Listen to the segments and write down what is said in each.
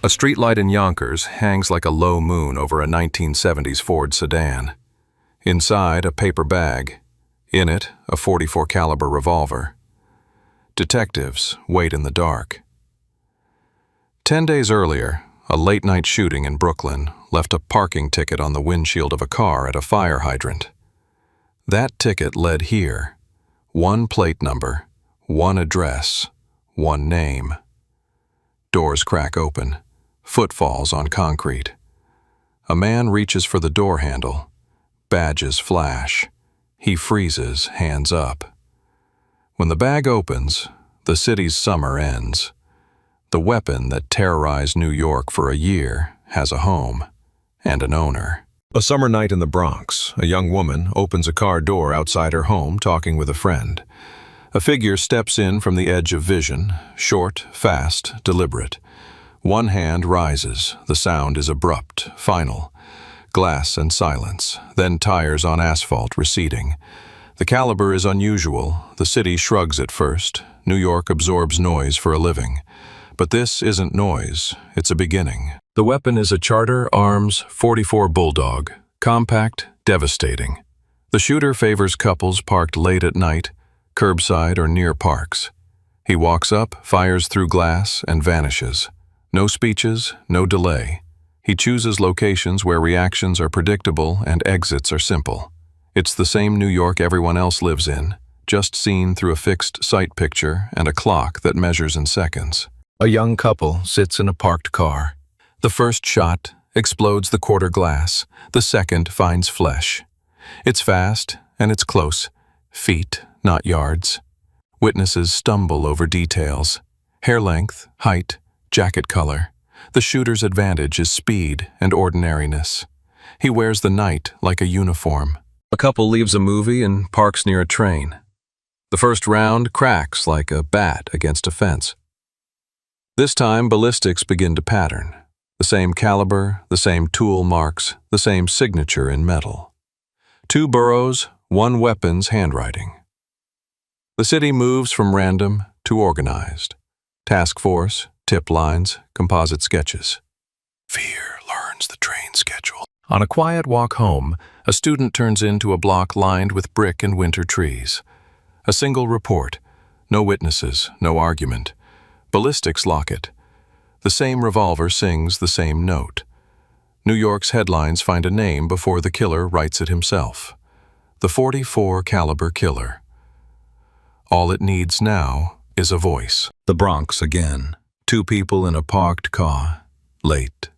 A streetlight in Yonkers hangs like a low moon over a 1970s Ford sedan. Inside, a paper bag. In it, a .44 caliber revolver. Detectives wait in the dark. 10 days earlier, a late-night shooting in Brooklyn left a parking ticket on the windshield of a car at a fire hydrant. That ticket led here. One plate number, one address, one name. Doors crack open. Footfalls on concrete. A man reaches for the door handle. Badges flash. He freezes, hands up. When the bag opens, the city's summer ends. The weapon that terrorized New York for a year has a home and an owner. A summer night in the Bronx, a young woman opens a car door outside her home talking with a friend. A figure steps in from the edge of vision, short, fast, deliberate. One hand rises, the sound is abrupt, final. Glass and silence, then tires on asphalt receding. The caliber is unusual, the city shrugs at first. New York absorbs noise for a living. But this isn't noise, it's a beginning. The weapon is a Charter Arms .44 Bulldog, compact, devastating. The shooter favors couples parked late at night, curbside or near parks. He walks up, fires through glass, and vanishes. No speeches, no delay. He chooses locations where reactions are predictable and exits are simple. It's the same New York everyone else lives in, just seen through a fixed sight picture and a clock that measures in seconds. A young couple sits in a parked car. The first shot explodes the quarter glass. The second finds flesh. It's fast and it's close. Feet, not yards. Witnesses stumble over details. Hair length, height, jacket color. The shooter's advantage is speed and ordinariness. He wears the night like a uniform. A couple leaves a movie and parks near a train. The first round cracks like a bat against a fence. This time, ballistics begin to pattern. The same caliber, the same tool marks, the same signature in metal. 2 burrows, 1 weapon's handwriting. The city moves from random to organized. Task force, tip lines, composite sketches. Fear learns the train schedule. On a quiet walk home, a student turns into a block lined with brick and winter trees. A single report. No witnesses, no argument. Ballistics lock it. The same revolver sings the same note. New York's headlines find a name before the killer writes it himself. The .44 caliber killer. All it needs now is a voice. The Bronx again. 2 people in a parked car. Late.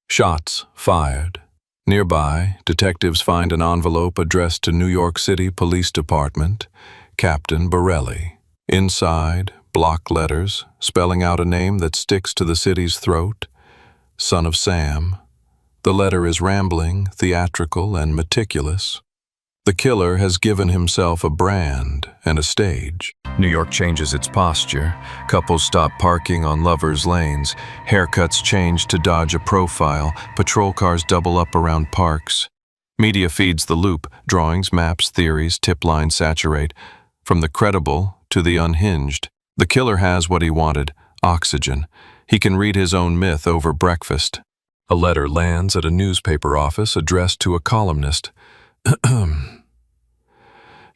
Shots fired. Nearby, detectives find an envelope addressed to New York City Police Department, Captain Borelli. Inside, block letters, spelling out a name that sticks to the city's throat. Son of Sam. The letter is rambling, theatrical, and meticulous. The killer has given himself a brand and a stage. New York changes its posture. Couples stop parking on lovers' lanes. Haircuts change to dodge a profile. Patrol cars double up around parks. Media feeds the loop. Drawings, maps, theories, tip lines saturate. From the credible to the unhinged. The killer has what he wanted, oxygen. He can read his own myth over breakfast. A letter lands at a newspaper office addressed to a columnist.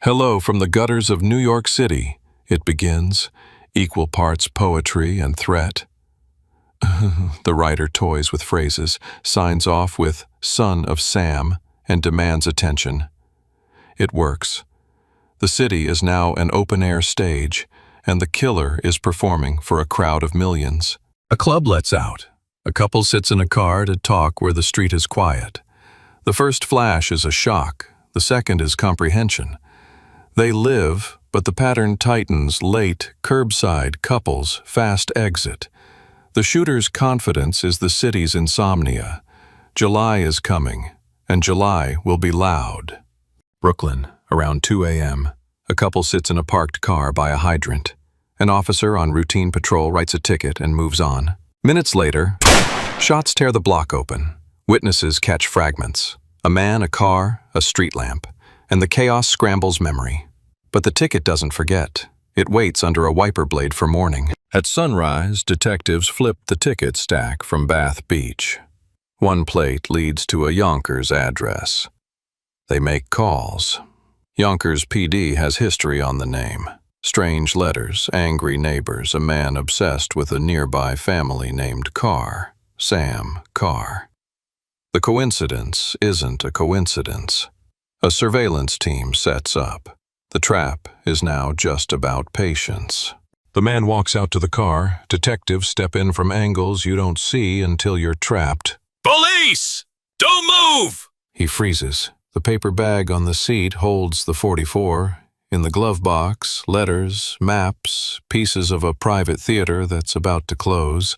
Hello from the gutters of New York City, it begins, equal parts poetry and threat. The writer toys with phrases, signs off with Son of Sam, and demands attention. It works. The city is now an open-air stage, and the killer is performing for a crowd of millions. A club lets out. A couple sits in a car to talk where the street is quiet. The first flash is a shock, the second is comprehension. They live, but the pattern tightens. Late, curbside, couples, fast exit. The shooter's confidence is the city's insomnia. July is coming, and July will be loud. Brooklyn, around 2 a.m. A couple sits in a parked car by a hydrant. An officer on routine patrol writes a ticket and moves on. Minutes later, shots tear the block open. Witnesses catch fragments. A man, a car, a street lamp. And the chaos scrambles memory. But the ticket doesn't forget. It waits under a wiper blade for morning. At sunrise, detectives flip the ticket stack from Bath Beach. One plate leads to a Yonkers address. They make calls. Yonkers PD has history on the name. Strange letters, angry neighbors, a man obsessed with a nearby family named Carr, Sam Carr. The coincidence isn't a coincidence. A surveillance team sets up. The trap is now just about patience. The man walks out to the car. Detectives step in from angles you don't see until you're trapped. Police! Don't move! He freezes. The paper bag on the seat holds the .44. In the glove box, letters, maps, pieces of a private theater that's about to close.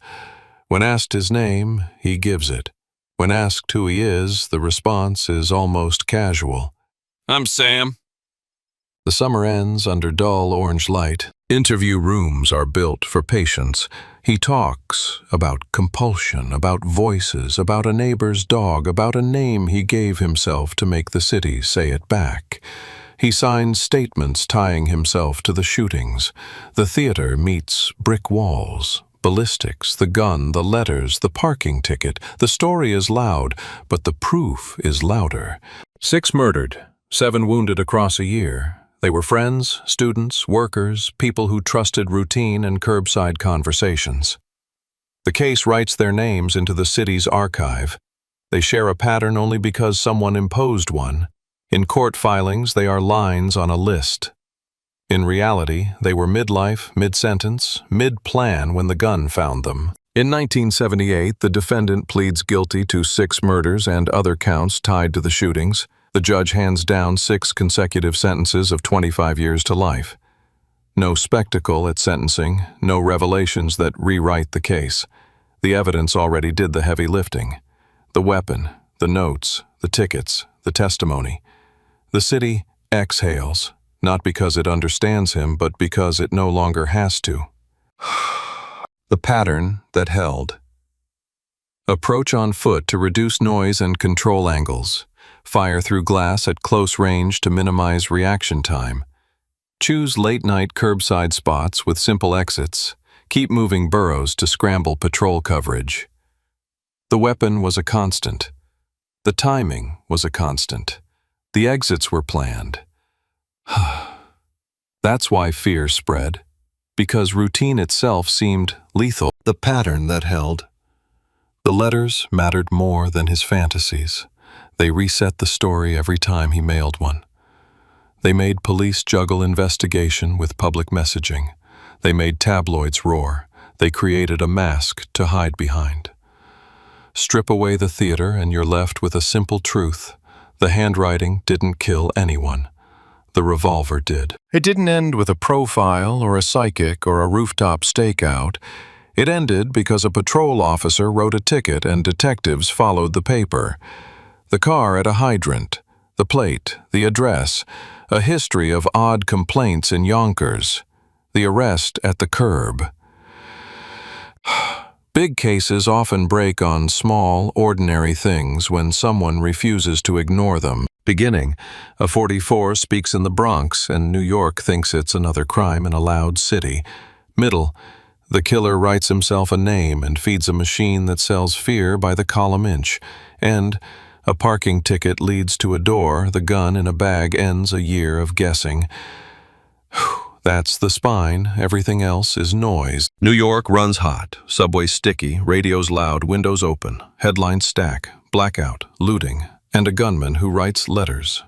When asked his name, he gives it. When asked who he is, the response is almost casual. I'm Sam. The summer ends under dull orange light. Interview rooms are built for patience. He talks about compulsion, about voices, about a neighbor's dog, about a name he gave himself to make the city say it back. He signs statements tying himself to the shootings. The theater meets brick walls, ballistics, the gun, the letters, the parking ticket. The story is loud, but the proof is louder. 6 murdered, 7 wounded across a year. They were friends, students, workers, people who trusted routine and curbside conversations. The case writes their names into the city's archive. They share a pattern only because someone imposed one. In court filings, they are lines on a list. In reality, they were midlife, mid-sentence, mid-plan when the gun found them. In 1978, the defendant pleads guilty to 6 murders and other counts tied to the shootings. The judge hands down 6 consecutive sentences of 25 years to life. No spectacle at sentencing, no revelations that rewrite the case. The evidence already did the heavy lifting. The weapon, the notes, the tickets, the testimony. The city exhales, not because it understands him, but because it no longer has to. The pattern that held. Approach on foot to reduce noise and control angles. Fire through glass at close range to minimize reaction time. Choose late-night curbside spots with simple exits. Keep moving burrows to scramble patrol coverage. The weapon was a constant. The timing was a constant. The exits were planned. That's why fear spread, because routine itself seemed lethal. The pattern that held. The letters mattered more than his fantasies. They reset the story every time he mailed one. They made police juggle investigation with public messaging. They made tabloids roar. They created a mask to hide behind. Strip away the theater and you're left with a simple truth. The handwriting didn't kill anyone. The revolver did. It didn't end with a profile or a psychic or a rooftop stakeout. It ended because a patrol officer wrote a ticket and detectives followed the paper. The car at a hydrant, the plate, the address, a history of odd complaints in Yonkers, the arrest at the curb. Big cases often break on small, ordinary things when someone refuses to ignore them. Beginning, a .44 speaks in the Bronx and New York thinks it's another crime in a loud city. Middle, the killer writes himself a name and feeds a machine that sells fear by the column inch. And a parking ticket leads to a door, the gun in a bag ends a year of guessing. That's the spine, everything else is noise. New York runs hot, subways sticky, radios loud, windows open, headlines stack, blackout, looting, and a gunman who writes letters.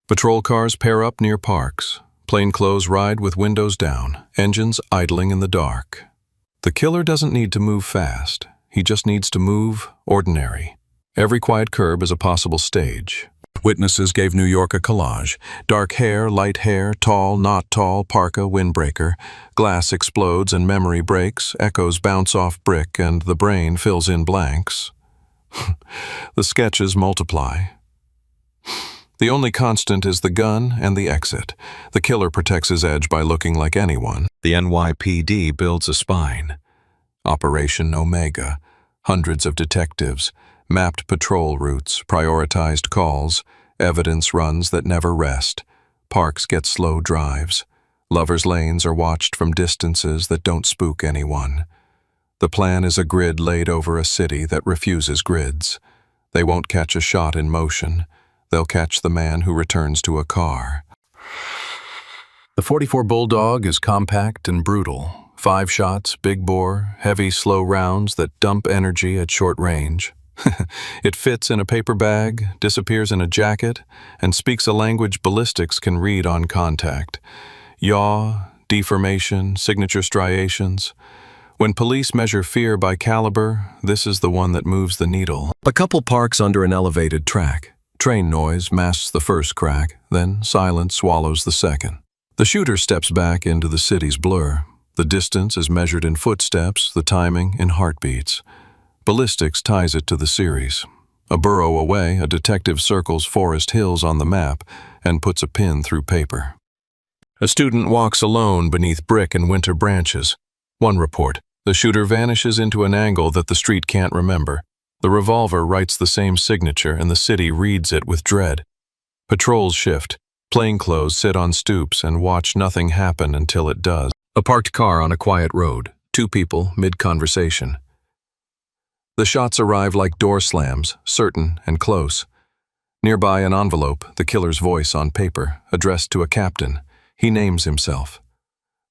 Patrol cars pair up near parks, plainclothes ride with windows down, engines idling in the dark. The killer doesn't need to move fast, he just needs to move ordinary. Every quiet curb is a possible stage. Witnesses gave New York a collage. Dark hair, light hair, tall, not tall, parka, windbreaker. Glass explodes and memory breaks, echoes bounce off brick, and the brain fills in blanks. The sketches multiply. The only constant is the gun and the exit. The killer protects his edge by looking like anyone. The NYPD builds a spine. Operation Omega. Hundreds of detectives. Mapped patrol routes, prioritized calls, evidence runs that never rest. Parks get slow drives. Lovers' lanes are watched from distances that don't spook anyone. The plan is a grid laid over a city that refuses grids. They won't catch a shot in motion. They'll catch the man who returns to a car. The .44 Bulldog is compact and brutal. 5 shots, big bore, heavy, slow rounds that dump energy at short range. It fits in a paper bag, disappears in a jacket, and speaks a language ballistics can read on contact. Yaw, deformation, signature striations. When police measure fear by caliber, this is the one that moves the needle. A couple parks under an elevated track. Train noise masks the first crack, then silence swallows the second. The shooter steps back into the city's blur. The distance is measured in footsteps, the timing in heartbeats. Ballistics ties it to the series. A borough away, a detective circles Forest Hills on the map and puts a pin through paper. A student walks alone beneath brick and winter branches. One report. The shooter vanishes into an angle that the street can't remember. The revolver writes the same signature and the city reads it with dread. Patrols shift. Plainclothes sit on stoops and watch nothing happen until it does. A parked car on a quiet road. 2 people, mid-conversation. The shots arrive like door slams, certain and close. Nearby an envelope, the killer's voice on paper, addressed to a captain. He names himself.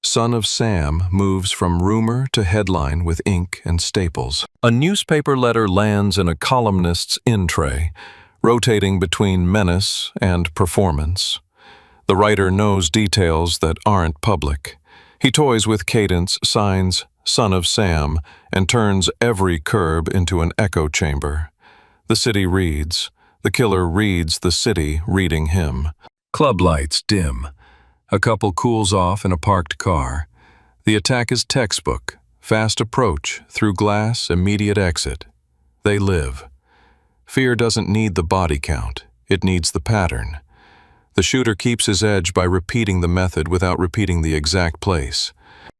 Son of Sam moves from rumor to headline with ink and staples. A newspaper letter lands in a columnist's in-tray, rotating between menace and performance. The writer knows details that aren't public. He toys with cadence, signs Son of Sam, and turns every curb into an echo chamber. The city reads. The killer reads the city reading him. Club lights dim. A couple cools off in a parked car. The attack is textbook. Fast approach, through glass, immediate exit. They live. Fear doesn't need the body count. It needs the pattern. The shooter keeps his edge by repeating the method without repeating the exact place.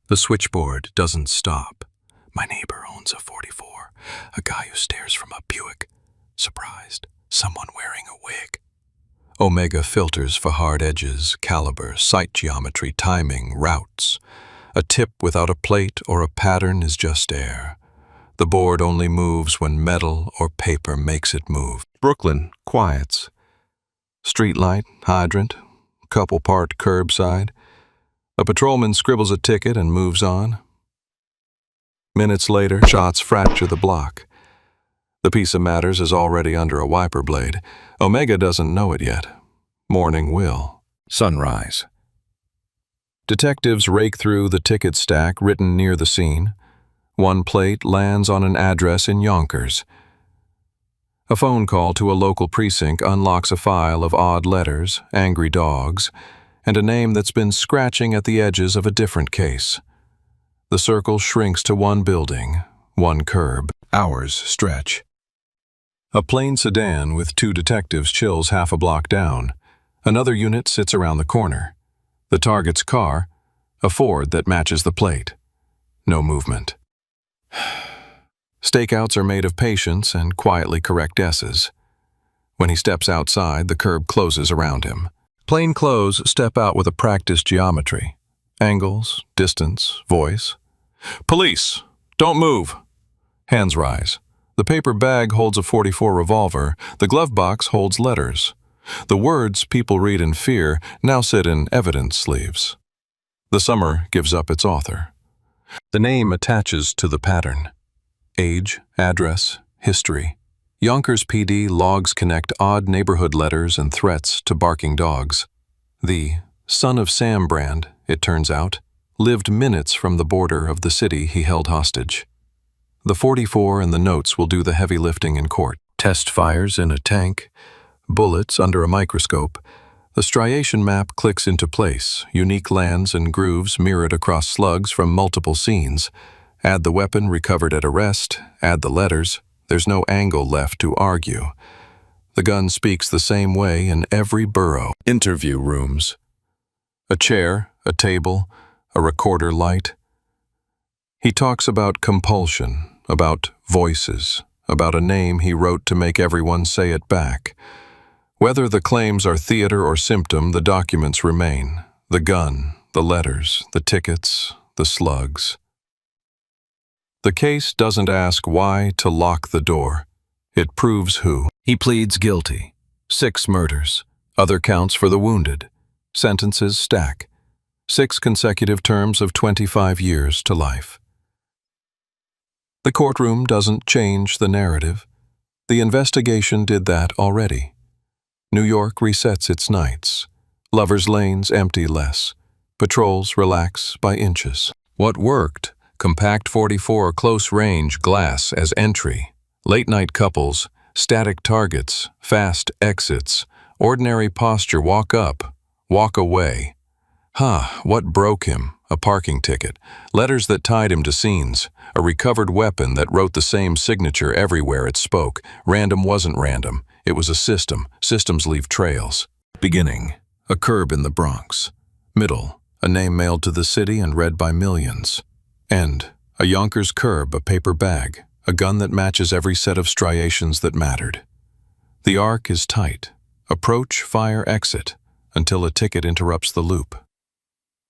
The switchboard doesn't stop. My neighbor owns a .44. A guy who stares from a Buick. Surprised. Someone wearing a wig. Omega filters for hard edges, caliber, sight geometry, timing, routes. A tip without a plate or a pattern is just air. The board only moves when metal or paper makes it move. Brooklyn quiets. Streetlight, hydrant, couple parked curbside. A patrolman scribbles a ticket and moves on. Minutes later, shots fracture the block. The piece of matters is already under a wiper blade. Omega doesn't know it yet. Morning will. Sunrise. Detectives rake through the ticket stack written near the scene. One plate lands on an address in Yonkers. A phone call to a local precinct unlocks a file of odd letters, angry dogs, and a name that's been scratching at the edges of a different case. The circle shrinks to one building, one curb. Hours stretch. A plain sedan with 2 detectives chills half a block down. Another unit sits around the corner. The target's car, a Ford that matches the plate. No movement. Stakeouts are made of patience and quietly correct S's. When he steps outside, the curb closes around him. Plain clothes step out with a practiced geometry. Angles, distance, voice. Police! Don't move! Hands rise. The paper bag holds a .44 revolver. The glove box holds letters. The words people read in fear now sit in evidence sleeves. The summer gives up its author. The name attaches to the pattern. Age, address, history. Yonkers PD logs connect odd neighborhood letters and threats to barking dogs. The Son of Sam brand, it turns out, lived minutes from the border of the city he held hostage. The .44 and the notes will do the heavy lifting in court. Test fires in a tank, bullets under a microscope. The striation map clicks into place, unique lands and grooves mirrored across slugs from multiple scenes. Add the weapon recovered at arrest, add the letters. There's no angle left to argue. The gun speaks the same way in every borough. Interview rooms. A chair, a table, a recorder light. He talks about compulsion, about voices, about a name he wrote to make everyone say it back. Whether the claims are theater or symptom, the documents remain. The gun, The letters, the tickets, the slugs. The case doesn't ask why to lock the door. It proves who. He pleads guilty. 6 murders. Other counts for the wounded. Sentences stack. 6 consecutive terms of 25 years to life. The courtroom doesn't change the narrative. The investigation did that already. New York resets its nights. Lovers' lanes empty less. Patrols relax by inches. What worked? Compact 44 close-range glass as entry. Late-night couples, static targets, fast exits, ordinary posture, walk up, walk away. What broke him? A parking ticket, letters that tied him to scenes, a recovered weapon that wrote the same signature everywhere it spoke. Random wasn't random. It was a system. Systems leave trails. Beginning, a curb in the Bronx. Middle, a name mailed to the city and read by millions. End, a Yonkers curb, a paper bag, a gun that matches every set of striations that mattered. The arc is tight. Approach, fire, exit, until a ticket interrupts the loop.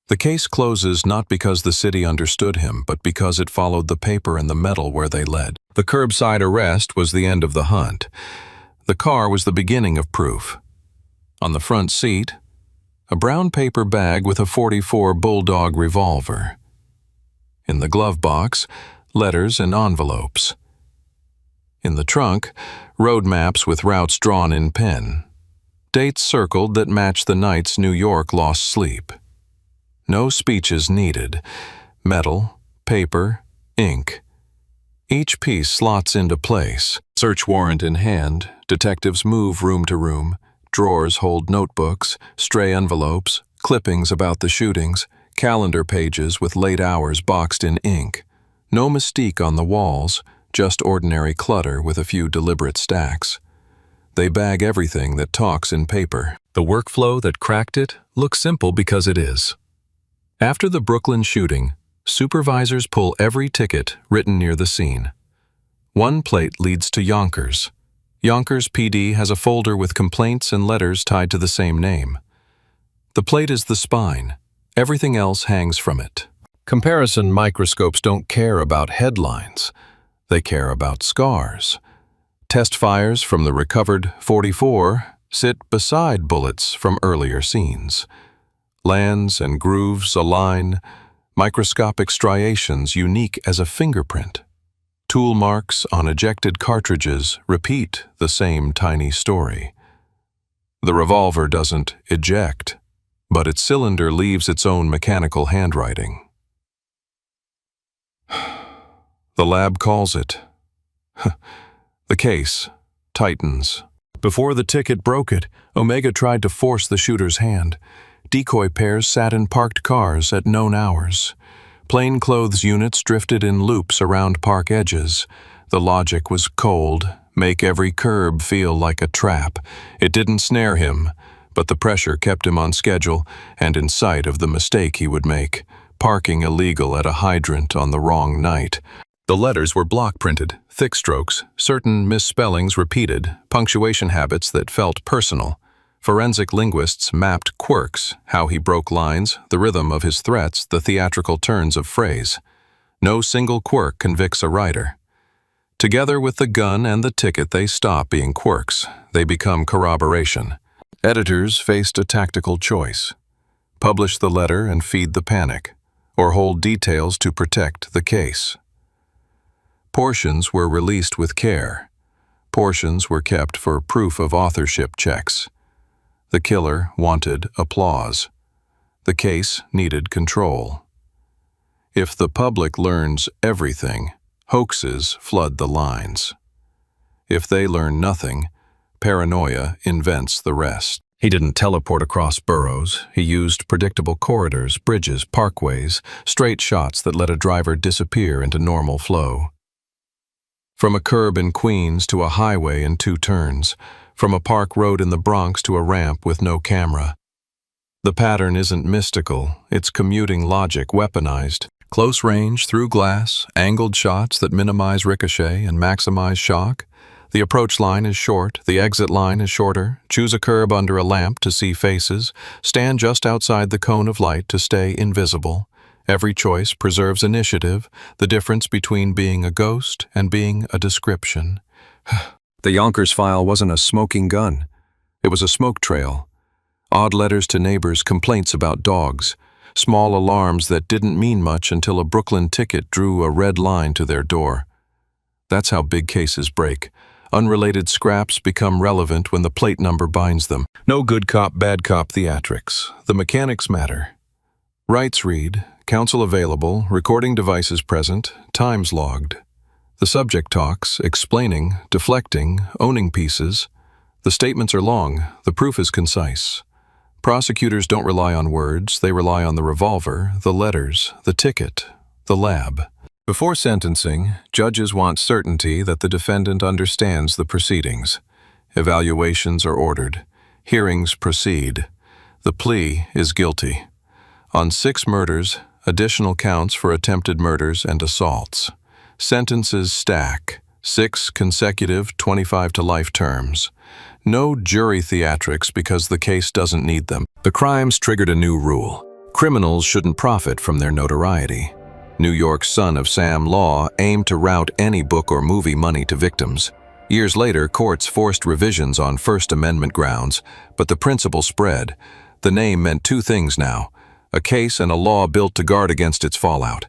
The case closes not because the city understood him, but because it followed the paper and the metal where they led. The curbside arrest was the end of the hunt. The car was the beginning of proof. On the front seat, a brown paper bag with a .44 Bulldog revolver. In the glove box, letters and envelopes. In the trunk, road maps with routes drawn in pen. Dates circled that matched the nights New York lost sleep. No speeches needed. Metal, paper, ink. Each piece slots into place. Search warrant in hand, detectives move room to room. Drawers hold notebooks, stray envelopes, clippings about the shootings, calendar pages with late hours boxed in ink. No mystique on the walls, just ordinary clutter with a few deliberate stacks. They bag everything that talks in paper. The workflow that cracked it looks simple because it is. After the Brooklyn shooting, supervisors pull every ticket written near the scene. One plate leads to Yonkers. Yonkers PD has a folder with complaints and letters tied to the same name. The plate is the spine. Everything else hangs from it. Comparison microscopes don't care about headlines. They care about scars. Test fires from the recovered .44 sit beside bullets from earlier scenes. Lands and grooves align, microscopic striations unique as a fingerprint. Tool marks on ejected cartridges repeat the same tiny story. The revolver doesn't eject, but its cylinder leaves its own mechanical handwriting. The lab calls it. The case tightens. Before the ticket broke it, Omega tried to force the shooter's hand. Decoy pairs sat in parked cars at known hours. Plainclothes units drifted in loops around park edges. The logic was cold, make every curb feel like a trap. It didn't snare him, but the pressure kept him on schedule and in sight of the mistake he would make, parking illegal at a hydrant on the wrong night. The letters were block printed, thick strokes, certain misspellings repeated, punctuation habits that felt personal. Forensic linguists mapped quirks, how he broke lines, the rhythm of his threats, the theatrical turns of phrase. No single quirk convicts a writer. Together with the gun and the ticket, they stop being quirks. They become corroboration. Editors faced a tactical choice. Publish the letter and feed the panic, or hold details to protect the case. Portions were released with care. Portions were kept for proof of authorship checks. The killer wanted applause. The case needed control. If the public learns everything, hoaxes flood the lines. If they learn nothing, paranoia invents the rest. He didn't teleport across boroughs. He used predictable corridors, bridges, parkways, straight shots that let a driver disappear into normal flow. From a curb in Queens to a highway in 2 turns, from a park road in the Bronx to a ramp with no camera. The pattern isn't mystical, it's commuting logic weaponized. Close range, through glass, angled shots that minimize ricochet and maximize shock. The approach line is short, the exit line is shorter. Choose a curb under a lamp to see faces. Stand just outside the cone of light to stay invisible. Every choice preserves initiative, the difference between being a ghost and being a description. The Yonkers file wasn't a smoking gun. It was a smoke trail. Odd letters to neighbors, complaints about dogs. Small alarms that didn't mean much until a Brooklyn ticket drew a red line to their door. That's how big cases break. Unrelated scraps become relevant when the plate number binds them. No good cop, bad cop theatrics. The mechanics matter. Rights read, counsel available, recording devices present, times logged. The subject talks, explaining, deflecting, owning pieces. The statements are long, the proof is concise. Prosecutors don't rely on words, they rely on the revolver, the letters, the ticket, the lab. Before sentencing, judges want certainty that the defendant understands the proceedings. Evaluations are ordered. Hearings proceed. The plea is guilty. On 6 murders, additional counts for attempted murders and assaults. Sentences stack. 6 consecutive 25 to life terms. No jury theatrics because the case doesn't need them. The crimes triggered a new rule. Criminals shouldn't profit from their notoriety. New York's son of Sam law aimed to route any book or movie money to victims. Years later, courts forced revisions on First Amendment grounds, but the principle spread. The name meant 2 things now: a case and a law built to guard against its fallout.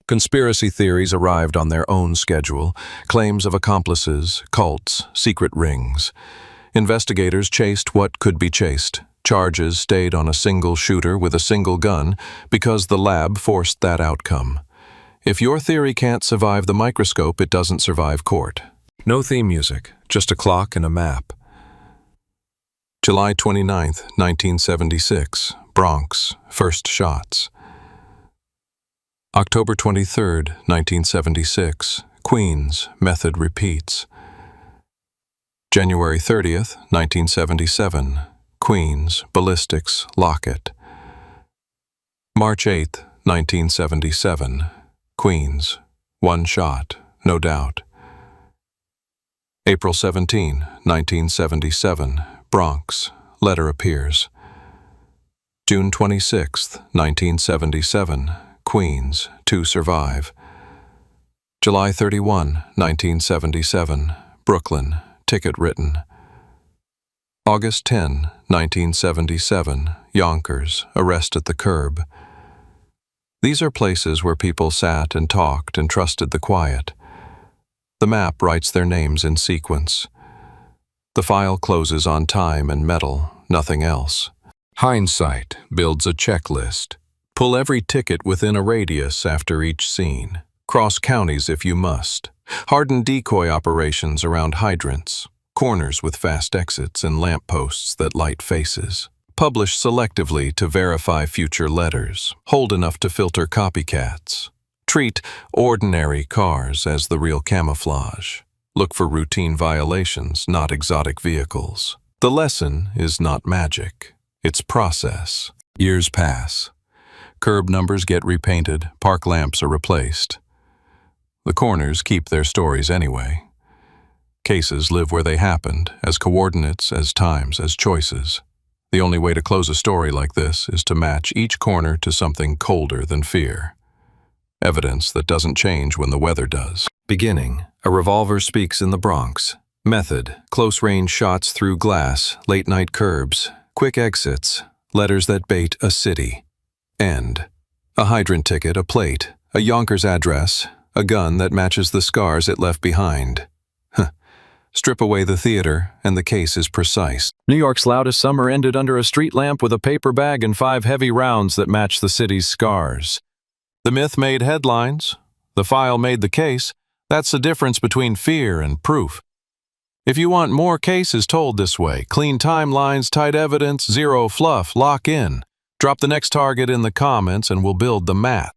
Conspiracy theories arrived on their own schedule, claims of accomplices, cults, secret rings. Investigators chased what could be chased. Charges stayed on a single shooter with a single gun because the lab forced that outcome. If your theory can't survive the microscope, it doesn't survive court. No theme music, just a clock and a map. July 29, 1976, Bronx, first shots. October 23, 1976, Queens, method repeats. January 30, 1977, Queens, ballistics, locket. March 8, 1977, Queens, 1 shot, no doubt. April 17, 1977, Bronx, letter appears. June 26, 1977, Queens, 2 survive. July 31, 1977, Brooklyn, ticket written. August 10, 1977, Yonkers, arrest at the curb. These are places where people sat and talked and trusted the quiet. The map writes their names in sequence. The file closes on time and metal, nothing else. Hindsight builds a checklist. Pull every ticket within a radius after each scene. Cross counties if you must. Harden decoy operations around hydrants. Corners with fast exits and lampposts that light faces. Publish selectively to verify future letters. Hold enough to filter copycats. Treat ordinary cars as the real camouflage. Look for routine violations, not exotic vehicles. The lesson is not magic. It's process. Years pass. Curb numbers get repainted, park lamps are replaced. The corners keep their stories anyway. Cases live where they happened, as coordinates, as times, as choices. The only way to close a story like this is to match each corner to something colder than fear. Evidence that doesn't change when the weather does. Beginning, a revolver speaks in the Bronx. Method, close-range shots through glass, late-night curbs, quick exits, letters that bait a city. End, a hydrant ticket, a plate, a Yonkers address, a gun that matches the scars it left behind. Strip away the theater, and the case is precise. New York's loudest summer ended under a street lamp with a paper bag and 5 heavy rounds that match the city's scars. The myth made headlines. The file made the case. That's the difference between fear and proof. If you want more cases told this way, clean timelines, tight evidence, zero fluff, lock in. Drop the next target in the comments and we'll build the mat.